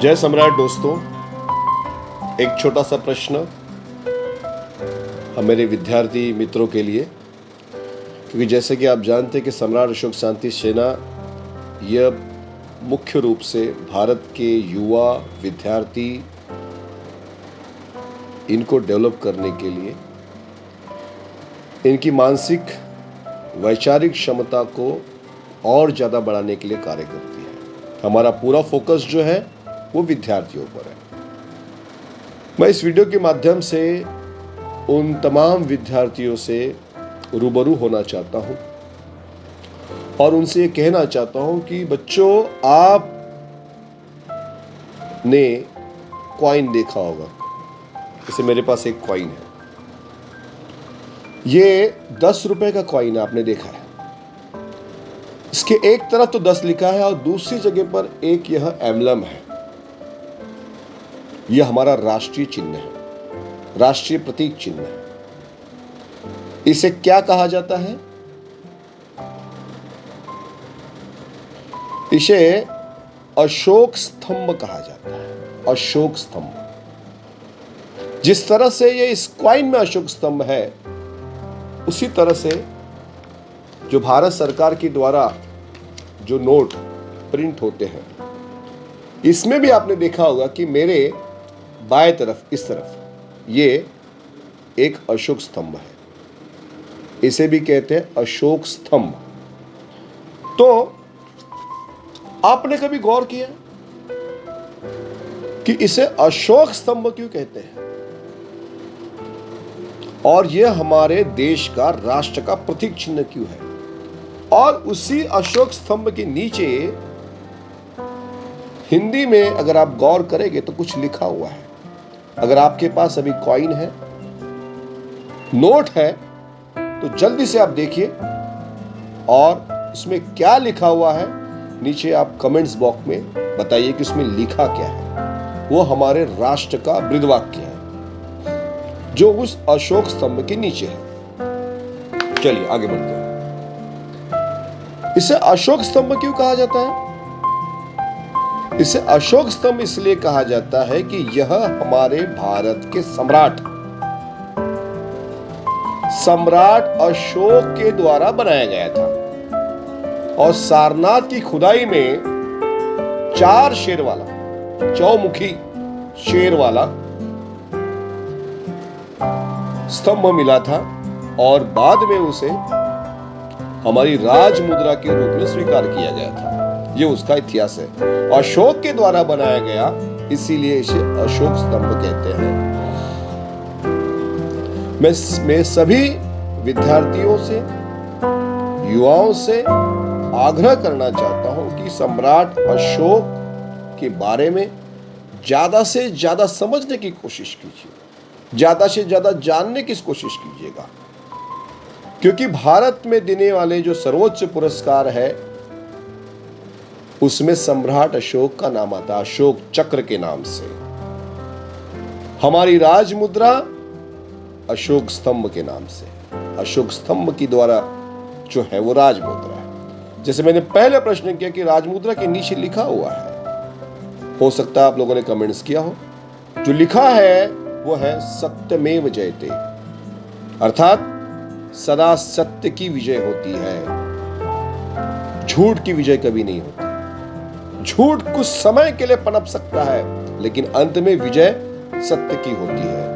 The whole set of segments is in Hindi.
जय सम्राट दोस्तों, एक छोटा सा प्रश्न मेरे विद्यार्थी मित्रों के लिए, क्योंकि जैसे कि आप जानते हैं कि सम्राट अशोक शांति सेना यह मुख्य रूप से भारत के युवा विद्यार्थी इनको डेवलप करने के लिए, इनकी मानसिक वैचारिक क्षमता को और ज़्यादा बढ़ाने के लिए कार्य करती है। हमारा पूरा फोकस जो है वो विद्यार्थियों पर है। मैं इस वीडियो के माध्यम से उन तमाम विद्यार्थियों से रूबरू होना चाहता हूं और उनसे ये कहना चाहता हूं कि बच्चों, आप ने कॉइन देखा होगा। जैसे मेरे पास एक कॉइन है, ये 10 रुपए का कॉइन है, आपने देखा है। इसके एक तरफ तो 10 लिखा है और दूसरी जगह पर एक यह एम्बलम है। यह हमारा राष्ट्रीय चिन्ह है, राष्ट्रीय प्रतीक चिन्ह है। इसे क्या कहा जाता है? इसे अशोक स्तंभ कहा जाता है। अशोक स्तंभ। जिस तरह से ये इस कॉइन में अशोक स्तंभ है, उसी तरह से जो भारत सरकार के द्वारा जो नोट प्रिंट होते हैं, इसमें भी आपने देखा होगा कि मेरे बाएं तरफ, इस तरफ ये एक अशोक स्तंभ है। इसे भी कहते हैं अशोक स्तंभ। तो आपने कभी गौर किया कि इसे अशोक स्तंभ क्यों कहते हैं? और यह हमारे देश का, राष्ट्र का प्रतीक चिन्ह क्यों है? और उसी अशोक स्तंभ के नीचे हिंदी में अगर आप गौर करेंगे तो कुछ लिखा हुआ है। अगर आपके पास अभी कॉइन है, नोट है, तो जल्दी से आप देखिए और इसमें क्या लिखा हुआ है, नीचे आप कमेंट्स बॉक्स में बताइए कि उसमें लिखा क्या है। वो हमारे राष्ट्र का बृहदवाक्य है जो उस अशोक स्तंभ के नीचे है। चलिए आगे बढ़ते हैं। इसे अशोक स्तंभ क्यों कहा जाता है? इसे अशोक स्तंभ इसलिए कहा जाता है कि यह हमारे भारत के सम्राट अशोक के द्वारा बनाया गया था। और सारनाथ की खुदाई में 4 शेर वाला, चौमुखी शेर वाला स्तंभ मिला था और बाद में उसे हमारी राज मुद्रा के रूप में स्वीकार किया गया था। ये उसका इतिहास है। अशोक के द्वारा बनाया गया, इसीलिए इसे अशोक स्तंभ कहते हैं। मैं सभी विद्यार्थियों से, युवाओं से आग्रह करना चाहता हूं कि सम्राट अशोक के बारे में ज्यादा से ज्यादा समझने की कोशिश कीजिए, ज्यादा से ज्यादा जानने की कोशिश कीजिएगा, क्योंकि भारत में देने वाले जो सर्वोच्च पुरस्कार है उसमें सम्राट अशोक का नाम आता है, अशोक चक्र के नाम से। हमारी राज मुद्रा अशोक स्तंभ के नाम से, अशोक स्तंभ की द्वारा जो है वो राज मुद्रा है। जैसे मैंने पहले प्रश्न किया कि राज मुद्रा के नीचे लिखा हुआ है, हो सकता है आप लोगों ने कमेंट्स किया हो। जो लिखा है वो है सत्यमेव जयते, अर्थात सदा सत्य की विजय होती है, झूठ की विजय कभी नहीं होती। झूठ कुछ समय के लिए पनप सकता है, लेकिन अंत में विजय सत्य की होती है।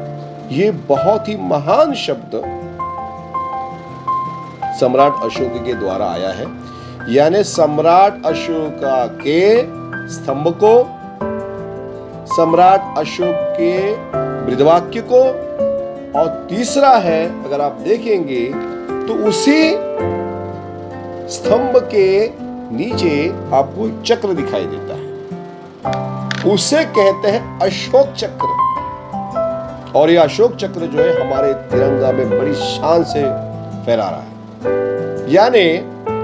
ये बहुत ही महान शब्द सम्राट अशोक के द्वारा आया है। यानी सम्राट अशोक के स्तंभ को, सम्राट अशोक के बृहदवाक्य को, और तीसरा है, अगर आप देखेंगे तो उसी स्तंभ के नीचे आपको चक्र दिखाई देता है, उसे कहते हैं अशोक चक्र। और ये अशोक चक्र जो है हमारे तिरंगा में बड़ी शान से फहरा रहा है। यानी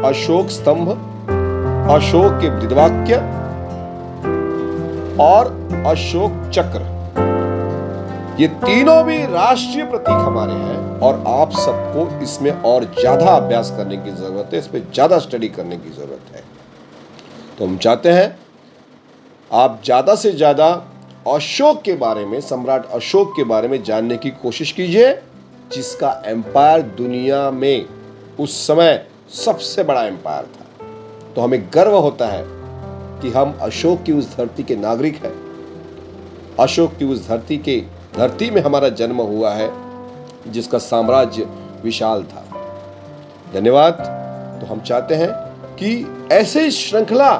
अशोक स्तंभ, अशोक के बृहदवाक्य और अशोक चक्र, ये तीनों भी राष्ट्रीय प्रतीक हमारे हैं और आप सबको इसमें और ज्यादा अभ्यास करने की जरूरत है, इस पे ज्यादा स्टडी करने की जरूरत है। तो हम चाहते हैं आप ज़्यादा से ज़्यादा अशोक के बारे में, सम्राट अशोक के बारे में जानने की कोशिश कीजिए, जिसका एम्पायर दुनिया में उस समय सबसे बड़ा एम्पायर था। तो हमें गर्व होता है कि हम अशोक की उस धरती के नागरिक हैं। अशोक की उस धरती में हमारा जन्म हुआ है, जिसका साम्राज्य विशाल था। धन्यवाद। तो हम चाहते हैं कि ऐसे श्रृंखला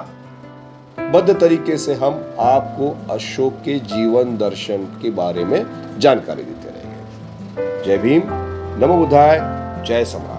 बद्ध तरीके से हम आपको अशोक के जीवन दर्शन के बारे में जानकारी देते रहेंगे। जय भीम, नमो बुद्धाय, जय सम्राट।